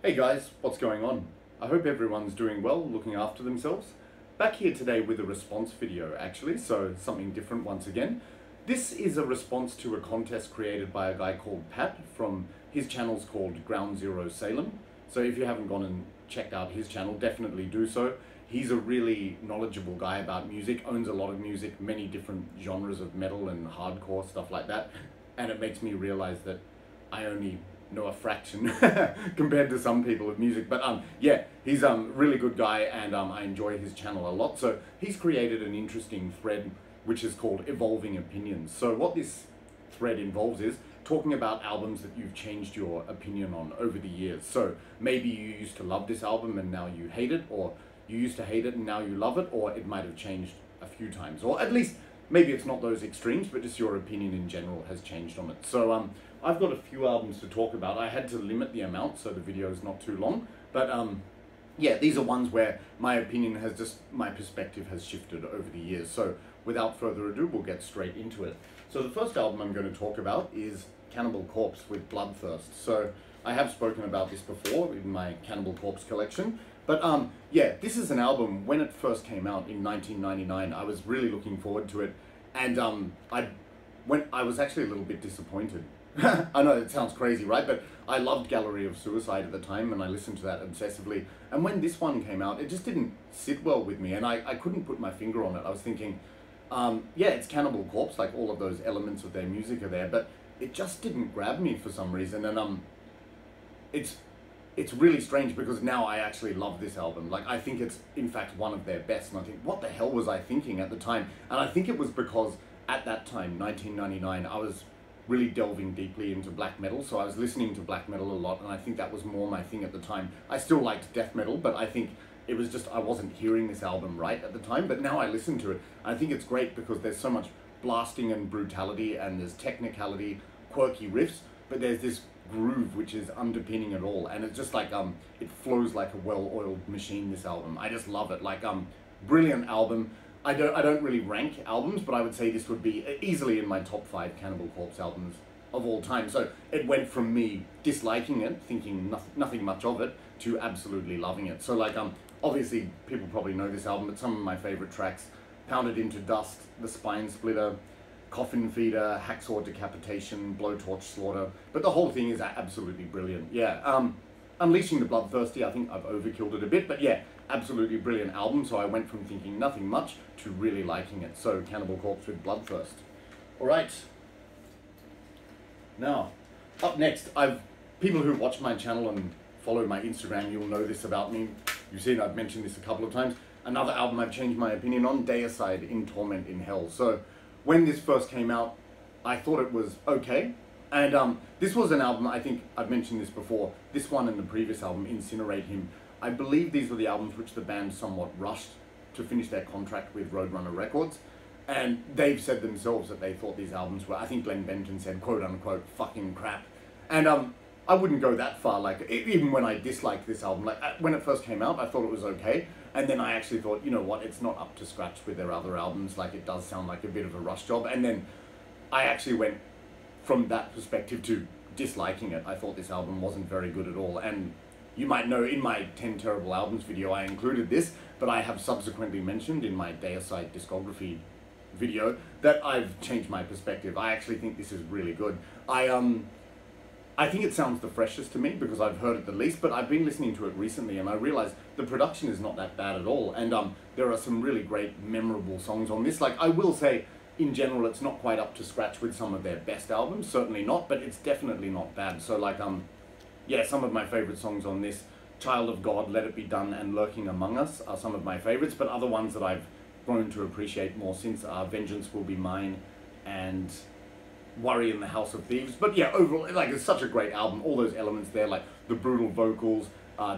Hey guys, what's going on? I hope everyone's doing well, looking after themselves. Back here today with a response video actually, so something different once again. This is a response to a contest created by a guy called Pat from his channel's called Ground Zero Salem. So if you haven't gone and checked out his channel, definitely do so. He's a really knowledgeable guy about music, owns a lot of music, many different genres of metal and hardcore, stuff like that. And it makes me realize that I only know a fraction compared to some people of music, but yeah, he's a really good guy, and I enjoy his channel a lot. So he's created an interesting thread which is called Evolving Opinions. So what this thread involves is talking about albums that you've changed your opinion on over the years. So maybe you used to love this album and now you hate it, or you used to hate it and now you love it, or it might have changed a few times, or at least maybe it's not those extremes, but just your opinion in general has changed on it. So I've got a few albums to talk about. I had to limit the amount so the video is not too long, but yeah, these are ones where my opinion has just, my perspective has shifted over the years. So without further ado, we'll get straight into it. So the first album I'm going to talk about is Cannibal with Bloodthirst. So I have spoken about this before in my Cannibal collection, but yeah, this is an album, when it first came out in 1999, I was really looking forward to it, and I was actually a little bit disappointed. I know it sounds crazy, right? But I loved Gallery of Suicide at the time, and I listened to that obsessively. And when this one came out, it just didn't sit well with me, and I couldn't put my finger on it. I was thinking, yeah, it's Cannibal Corpse, like all of those elements of their music are there, but it just didn't grab me for some reason. And it's really strange because now I actually love this album. Like, I think it's in fact one of their best, and I think, what the hell was I thinking at the time? And I think it was because at that time, 1999, I was really delving deeply into black metal, so I was listening to black metal a lot, and I think that was more my thing at the time. I still liked death metal, but I think it was just, I wasn't hearing this album right at the time, but now I listen to it. I think it's great because there's so much blasting and brutality, and there's technicality, quirky riffs, but there's this groove which is underpinning it all, and it's just like, it flows like a well-oiled machine, this album. I just love it. Like, brilliant album. I don't really rank albums, but I would say this would be easily in my top 5 Cannibal Corpse albums of all time. So it went from me disliking it, thinking nothing much of it, to absolutely loving it. So like, obviously people probably know this album, but some of my favorite tracks: Pounded into Dust, The Spine Splitter, Coffin Feeder, Hacksaw Decapitation, Blowtorch Slaughter. But the whole thing is absolutely brilliant. Yeah, Unleashing the Bloodthirsty, I think I've overkilled it a bit, but yeah, absolutely brilliant album. So I went from thinking nothing much to really liking it. So Cannibal Corpse with Bloodthirst. Alright. Now, up next, people who watch my channel and follow my Instagram, you'll know this about me. You've seen I've mentioned this a couple of times. Another album I've changed my opinion on, Deicide, In Torment in Hell. So when this first came out, I thought it was okay. And this was an album, I think I've mentioned this before, this one and the previous album, Incinerate Him. I believe these were the albums which the band somewhat rushed to finish their contract with Roadrunner Records. And they've said themselves that they thought these albums were, I think Glenn Benton said, quote unquote, fucking crap. And I wouldn't go that far. Like, even when I disliked this album, like when it first came out, I thought it was okay. And then I actually thought, you know what, it's not up to scratch with their other albums. Like, it does sound like a bit of a rush job. And then I actually went from that perspective to disliking it. I thought this album wasn't very good at all. And you might know in my 10 Terrible Albums video I included this, but I have subsequently mentioned in my Deicide discography video that I've changed my perspective. I actually think this is really good. I think it sounds the freshest to me because I've heard it the least, but I've been listening to it recently and I realized the production is not that bad at all. And there are some really great, memorable songs on this. Like, I will say, in general, it's not quite up to scratch with some of their best albums, certainly not, but it's definitely not bad. So like, yeah, some of my favorite songs on this, Child of God, Let It Be Done, and Lurking Among Us are some of my favorites, but other ones that I've grown to appreciate more since are Vengeance Will Be Mine and Worry in the House of Thieves. But yeah, overall, like, it's such a great album. All those elements there, like the brutal vocals,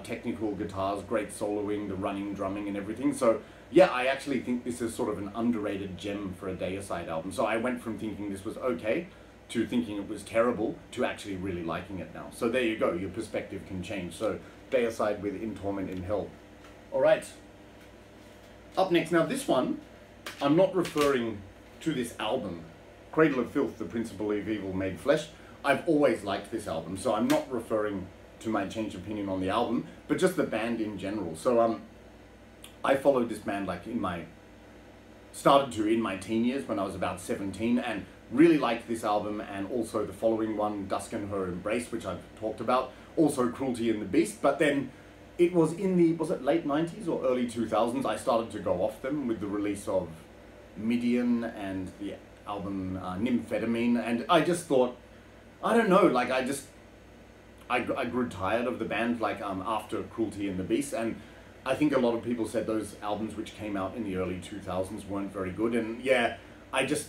technical guitars, great soloing, the running drumming and everything. So yeah, I actually think this is sort of an underrated gem for a Deicide album. So I went from thinking this was okay to thinking it was terrible to actually really liking it now. So there you go, your perspective can change. So Deicide with In Torment in Hell. Alright, up next, now this one, I'm not referring to this album, Cradle of Filth, The Principle of Evil Made Flesh. I've always liked this album, so I'm not referring to my change of opinion on the album, but just the band in general. So I followed this band like in my teen years when I was about 17, and really liked this album, and also the following one, Dusk and Her Embrace, which I've talked about, also Cruelty and the Beast. But then it was in the, was it late 90s or early 2000s, I started to go off them with the release of Midian and the album Nymphetamine, and I just thought, I don't know, like I grew tired of the band like after Cruelty and the Beast, and I think a lot of people said those albums which came out in the early 2000s weren't very good, and yeah, I just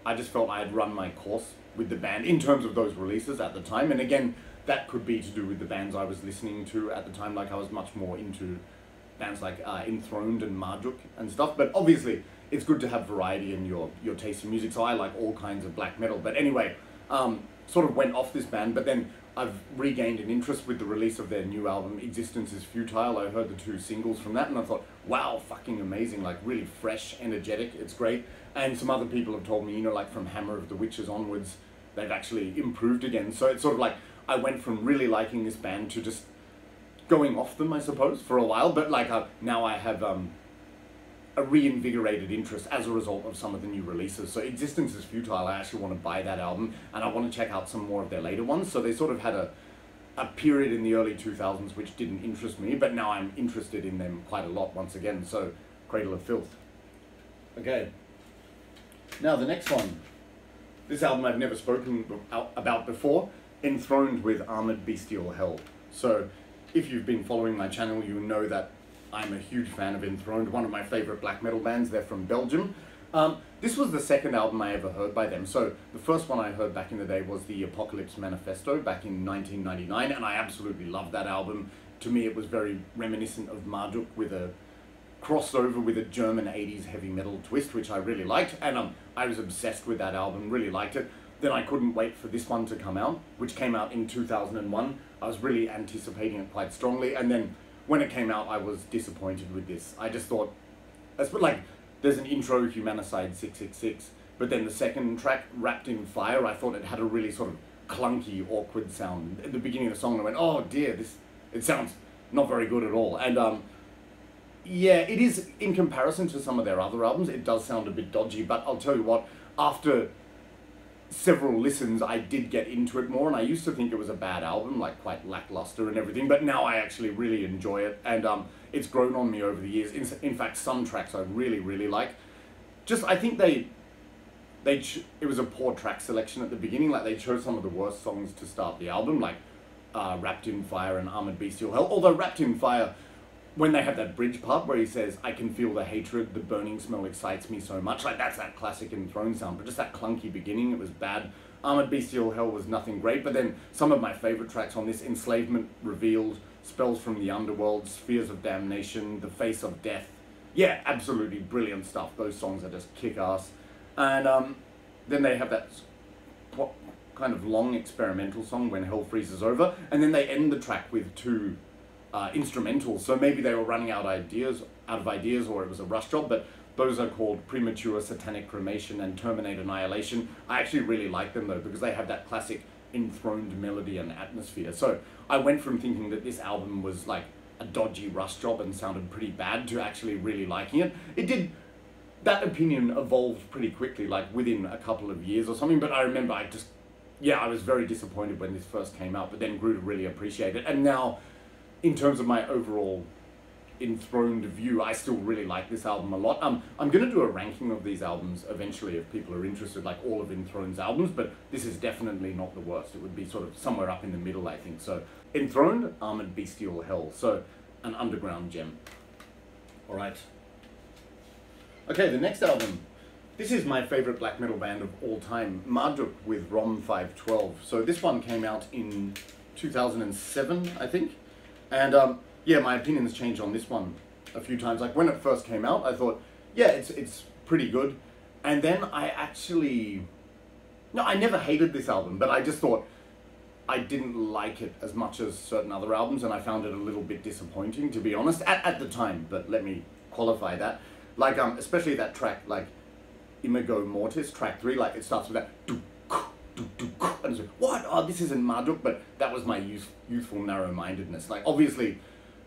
felt I had run my course with the band in terms of those releases at the time. And again, that could be to do with the bands I was listening to at the time. Like I was much more into bands like Enthroned and Marduk and stuff, but obviously it's good to have variety in your taste in music, so I like all kinds of black metal. But anyway, sort of went off this band, but then I've regained an interest with the release of their new album, Existence is Futile. I heard the 2 singles from that and I thought, wow, fucking amazing, like really fresh, energetic, it's great. And some other people have told me, you know, like from Hammer of the Witches onwards, they've actually improved again. So it's sort of like, I went from really liking this band to just going off them, I suppose, for a while, but like now I have a reinvigorated interest as a result of some of the new releases. So Existence is Futile, I actually want to buy that album, and I want to check out some more of their later ones. So they sort of had a period in the early 2000s which didn't interest me, but now I'm interested in them quite a lot once again. So Cradle of Filth. Okay, now the next one. This album I've never spoken about before, Enthroned with Armored Bestial Hell. So if you've been following my channel, you know that I'm a huge fan of Enthroned, one of my favourite black metal bands. They're from Belgium. This was the second album I ever heard by them. So the first one I heard back in the day was the Apocalypse Manifesto back in 1999, and I absolutely loved that album. To me it was very reminiscent of Marduk with a crossover with a German 80s heavy metal twist, which I really liked, and I was obsessed with that album, really liked it. Then I couldn't wait for this one to come out, which came out in 2001. I was really anticipating it quite strongly, and then when it came out, I was disappointed with this. I just thought, like, there's an intro, Humanicide 666, but then the second track, Wrapped in Fire, I thought it had a really sort of clunky, awkward sound. At the beginning of the song, I went, oh dear, it sounds not very good at all. And yeah, it is, in comparison to some of their other albums, it does sound a bit dodgy, but I'll tell you what, after several listens, I did get into it more, and I used to think it was a bad album, like quite lackluster and everything, but now I actually really enjoy it, and it's grown on me over the years. In fact, some tracks I really, really like. Just, I think it was a poor track selection at the beginning, like they chose some of the worst songs to start the album, like Wrapped in Fire and Armored Bestial Hell, although Wrapped in Fire, when they have that bridge part where he says, I can feel the hatred, the burning smell excites me so much, like that's that classic Enthroned sound, but just that clunky beginning, it was bad. Armored Bestial Hell was nothing great, but then some of my favourite tracks on this, Enslavement Revealed, Spells from the Underworld, Spheres of Damnation, The Face of Death, yeah, absolutely brilliant stuff. Those songs are just kick-ass. And then they have that kind of long experimental song, When Hell Freezes Over, and then they end the track with 2 instrumentals, so maybe they were running out of ideas, or it was a rush job, but those are called Premature Satanic Cremation and Terminate Annihilation. I actually really like them though, because they have that classic enthroned melody and atmosphere. So I went from thinking that this album was like a dodgy rush job and sounded pretty bad to actually really liking it. It did, that opinion evolved pretty quickly, like within a couple of years or something, but I remember I was very disappointed when this first came out, but then grew to really appreciate it, and now in terms of my overall Enthroned view, I still really like this album a lot. I'm going to do a ranking of these albums eventually if people are interested, like all of Enthroned's albums, but this is definitely not the worst. It would be sort of somewhere up in the middle, I think. So, Enthroned, Armored Bestial Hell. So, an underground gem. Alright. Okay, the next album. This is my favourite black metal band of all time, Marduk with ROM 512. So this one came out in 2007, I think. And yeah, my opinion's changed on this one a few times. Like when it first came out, I thought, yeah, it's pretty good. And then I never hated this album, but I just thought I didn't like it as much as certain other albums, and I found it a little bit disappointing, to be honest, at the time. But let me qualify that. Like, especially that track, like Imago Mortis, track 3, like it starts with that and it's like, what? Oh, this isn't Marduk, but that was my youthful narrow-mindedness. Like, obviously,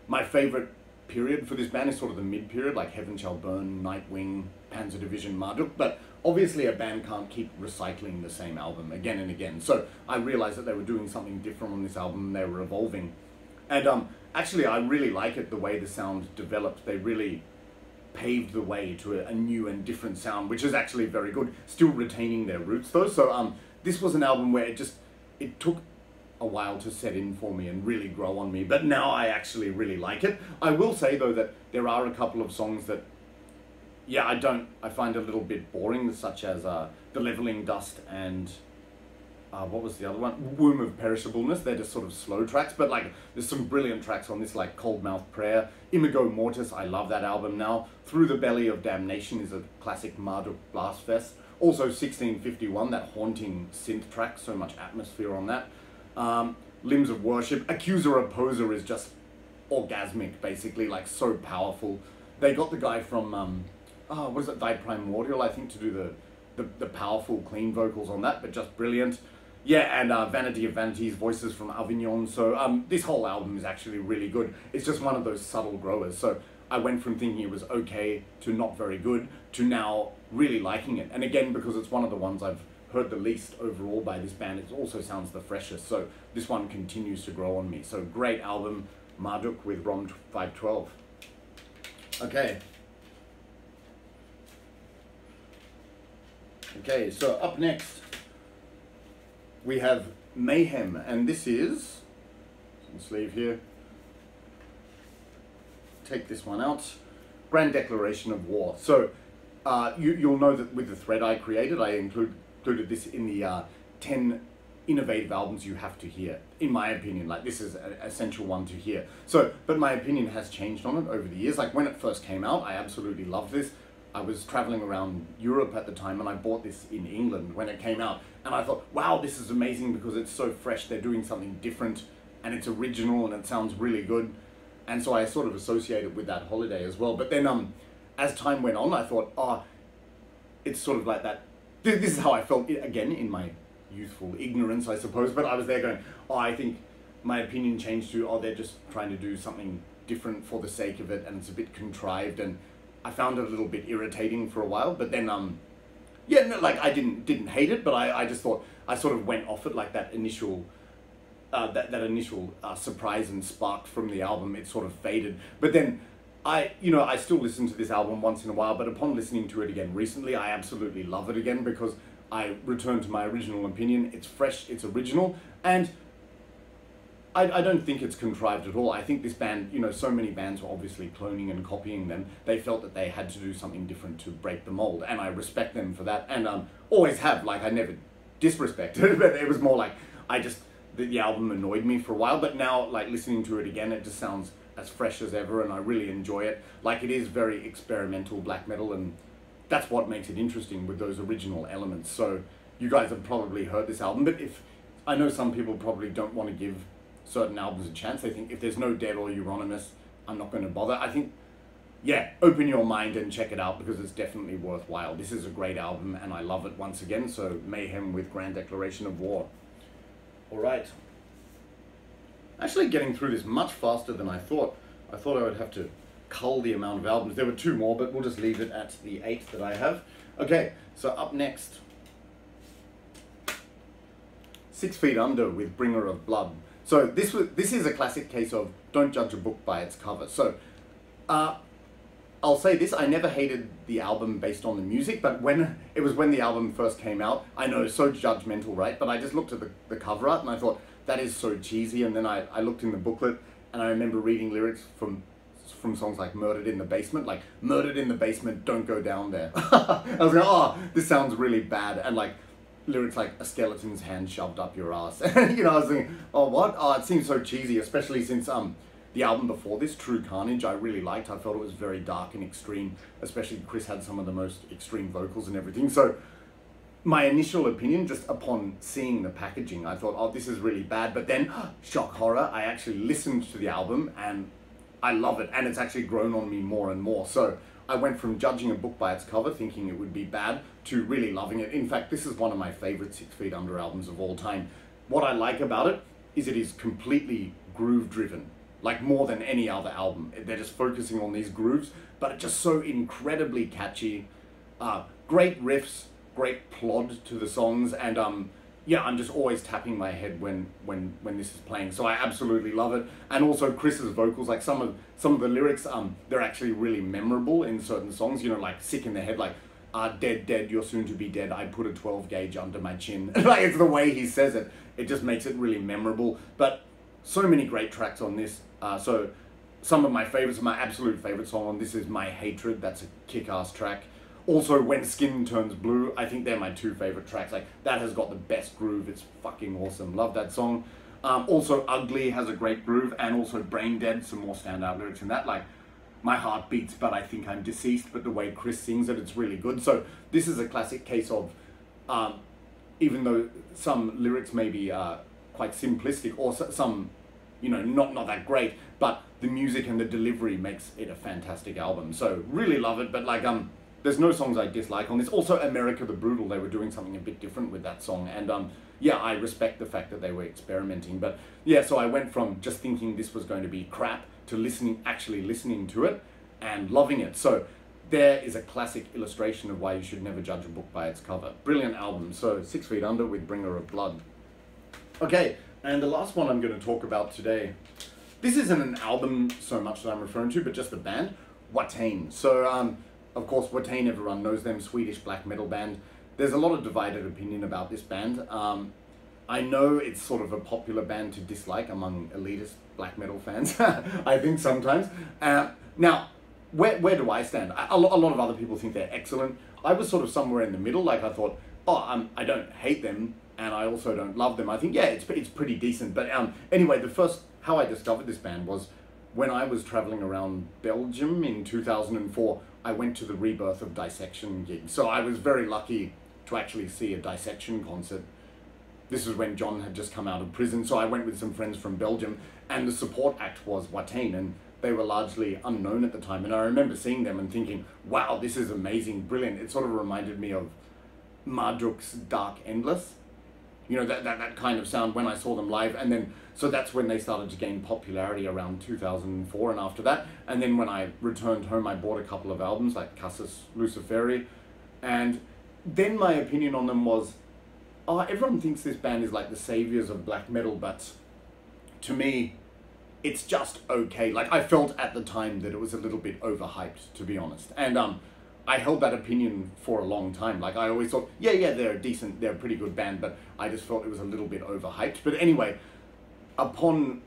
my favorite period for this band is sort of the mid-period, like Heaven Shall Burn, Nightwing, Panzer Division, Marduk, but obviously a band can't keep recycling the same album again and again. So I realized that they were doing something different on this album, and they were evolving. And actually, I really like it, the way the sound developed. They really paved the way to a new and different sound, which is actually very good, still retaining their roots though. So this was an album where it took a while to set in for me and really grow on me, but now I actually really like it. I will say though that there are a couple of songs that, yeah, I find a little bit boring, such as The Leveling Dust and what was the other one? Womb of Perishableness. They're just sort of slow tracks, but like there's some brilliant tracks on this, like Cold Mouth Prayer, Imago Mortis. I love that album now. Through the Belly of Damnation is a classic Marduk blast fest. Also 1651, that haunting synth track, so much atmosphere on that. Limbs of Worship. Accuser Opposer is just orgasmic, basically, like so powerful. They got the guy from what is it, Thy Primordial, I think, to do the powerful clean vocals on that, but just brilliant. Yeah, and Vanity of Vanities, Voices from Avignon. So this whole album is actually really good. It's just one of those subtle growers. So I went from thinking it was okay to not very good to now really liking it. And again, because it's one of the ones I've heard the least overall by this band, it also sounds the freshest. So this one continues to grow on me. So great album, Marduk with ROM 512. Okay. Okay, so up next we have Mayhem, and this is, some sleeve here, take this one out, Grand Declaration of War. So you'll know that with the thread I created, I included this in the 10 innovative albums you have to hear, in my opinion. Like, this is an essential one to hear. So, but my opinion has changed on it over the years. Like, when it first came out, I absolutely loved this. I was traveling around Europe at the time, and I bought this in England when it came out. And I thought, wow, this is amazing because it's so fresh. They're doing something different, and it's original, and it sounds really good. And so I sort of associate it with that holiday as well. But then as time went on, I thought, oh, it's sort of like that. This is how I felt, again, in my youthful ignorance, I suppose. But I was there going, oh, I think my opinion changed to, oh, they're just trying to do something different for the sake of it, and it's a bit contrived. And I found it a little bit irritating for a while. But then, yeah, no, like, I didn't hate it, but I just thought, I sort of went off it, like that initial surprise and spark from the album. It sort of faded. But then I still listen to this album once in a while, but upon listening to it again recently, I absolutely love it again because I returned to my original opinion. It's fresh, it's original, and I don't think it's contrived at all. I think this band, so many bands were obviously cloning and copying them. They felt that they had to do something different to break the mold, and I respect them for that, and always have. Like, I never disrespected it, but it was more like, the album annoyed me for a while, but now, like, listening to it again, it just sounds as fresh as ever, and I really enjoy it. Like, it is very experimental black metal, and that's what makes it interesting with those original elements. So you guys have probably heard this album, but I know some people probably don't want to give certain albums a chance. They think, if there's no Dead or Euronymous, I'm not going to bother. I think, yeah, open your mind and check it out because it's definitely worthwhile. This is a great album, and I love it once again. So Mayhem with Grand Declaration of War. All right. Actually getting through this much faster than I thought. I thought I would have to cull the amount of albums. There were 2 more, but we'll just leave it at the 8 that I have. Okay, so up next, 6 Feet Under with Bringer of Blood. So this is a classic case of don't judge a book by its cover. So I'll say this, I never hated the album based on the music, but when the album first came out, I know, so judgmental, right? But I just looked at the cover art and I thought, that is so cheesy. And then I looked in the booklet and I remember reading lyrics from songs like Murdered in the Basement, like, murdered in the basement, don't go down there. I was like, oh, this sounds really bad. And like, lyrics like, a skeleton's hand shoved up your ass. I was thinking, oh, what? Oh, it seems so cheesy, especially since the album before this, True Carnage, I really liked. I felt it was very dark and extreme, especially Chris had some of the most extreme vocals and everything. So my initial opinion, just upon seeing the packaging, I thought, oh, this is really bad. But then, shock horror, I actually listened to the album and I love it. And it's actually grown on me more and more. So I went from judging a book by its cover, thinking it would be bad, to really loving it. In fact, this is one of my favorite 6 Feet Under albums of all time. What I like about it is completely groove driven, like more than any other album. They're just focusing on these grooves, but it's just so incredibly catchy. Great riffs, great plod to the songs, and yeah, I'm just always tapping my head when this is playing. So I absolutely love it. And also Chris's vocals, like some of the lyrics, they're actually really memorable in certain songs. You know, like Sick in the Head, like dead, dead, you're soon to be dead. I put a 12 gauge under my chin. Like, it's the way he says it. It just makes it really memorable. But so many great tracks on this. So some of my favorites, my absolute favorite song on this is My Hatred. That's a kick-ass track. Also, When Skin Turns Blue, I think they're my 2 favorite tracks. Like, that has got the best groove. It's fucking awesome. Love that song. Also, Ugly has a great groove, and also Brain Dead, some more standout lyrics in that. Like, my heart beats, but I think I'm deceased. But the way Chris sings it, it's really good. So this is a classic case of, even though some lyrics may be quite simplistic, or some, you know, not that great, but the music and the delivery makes it a fantastic album. So really love it. But like, there's no songs I dislike on this. Also, America the Brutal, they were doing something a bit different with that song. And yeah, I respect the fact that they were experimenting. But yeah, so I went from just thinking this was going to be crap to actually listening to it and loving it. So there is a classic illustration of why you should never judge a book by its cover. Brilliant album. So 6 Feet Under with Bringer of Blood. Okay, and the last one I'm going to talk about today, this isn't an album so much that I'm referring to, but just a band, Watan. So, of course, Watan, everyone knows them, Swedish black metal band. There's a lot of divided opinion about this band. I know it's sort of a popular band to dislike among elitist black metal fans, I think sometimes. Now, where do I stand? A lot of other people think they're excellent. I was sort of somewhere in the middle. Like, I thought, oh, I don't hate them, and I also don't love them. I think, yeah, it's pretty decent. But anyway, how I discovered this band was when I was traveling around Belgium in 2004. I went to the Rebirth of Dissection gig. So I was very lucky to actually see a Dissection concert. This was when John had just come out of prison. So I went with some friends from Belgium, and the support act was Watan, and they were largely unknown at the time. And I remember seeing them and thinking, wow, this is amazing, brilliant. It sort of reminded me of Marduk's Dark Endless. You know, that kind of sound when I saw them live. And then, so that's when they started to gain popularity around 2004 and after that. And then when I returned home, I bought a couple of albums like Casus Luciferi. And then my opinion on them was, oh, everyone thinks this band is like the saviors of black metal, but to me, it's just okay. Like, I felt at the time that it was a little bit overhyped, to be honest. And I held that opinion for a long time. Like, I always thought, yeah, they're a pretty good band, but I just felt it was a little bit overhyped. But anyway, upon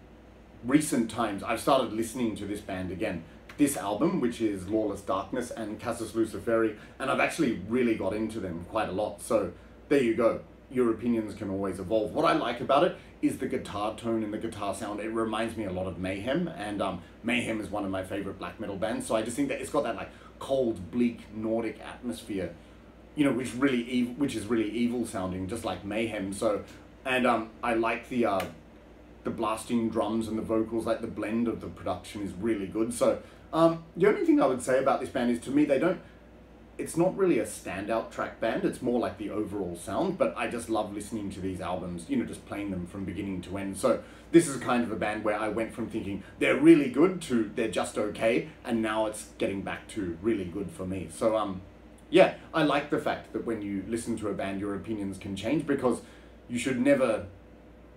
recent times, I've started listening to this band again. This album, which is Lawless Darkness and Casus Luciferi, and I've actually really got into them quite a lot. So there you go. Your opinions can always evolve. What I like about it is the guitar tone and the guitar sound. It reminds me a lot of Mayhem, and Mayhem is one of my favorite black metal bands. So I just think that it's got that like cold, bleak, Nordic atmosphere, you know, which is really evil sounding, just like Mayhem. So, and I like the blasting drums and the vocals. Like, the blend of the production is really good. So the only thing I would say about this band is, to me, it's not really a standout track band. It's more like the overall sound, but I just love listening to these albums, you know, just playing them from beginning to end. So this is kind of a band where I went from thinking they're really good to they're just okay, and now it's getting back to really good for me. So yeah, I like the fact that when you listen to a band, your opinions can change, because you should never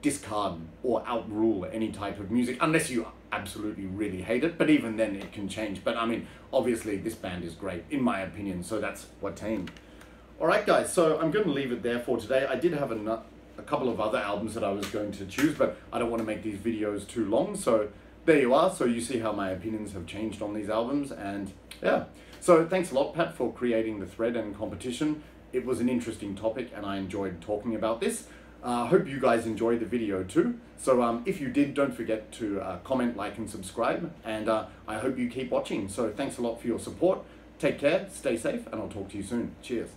discard or outrule any type of music unless you absolutely really hate it, but even then it can change. But I mean, obviously this band is great in my opinion, so that's Watan. Alright guys, so I'm going to leave it there for today. I did have a couple of other albums that I was going to choose, but I don't want to make these videos too long, so there you are. So you see how my opinions have changed on these albums, and yeah. So thanks a lot, Pat, for creating the thread and competition. It was an interesting topic and I enjoyed talking about this. Hope you guys enjoyed the video too. So if you did, don't forget to comment, like and subscribe, and I hope you keep watching. So thanks a lot for your support. Take care, stay safe, and I'll talk to you soon. Cheers.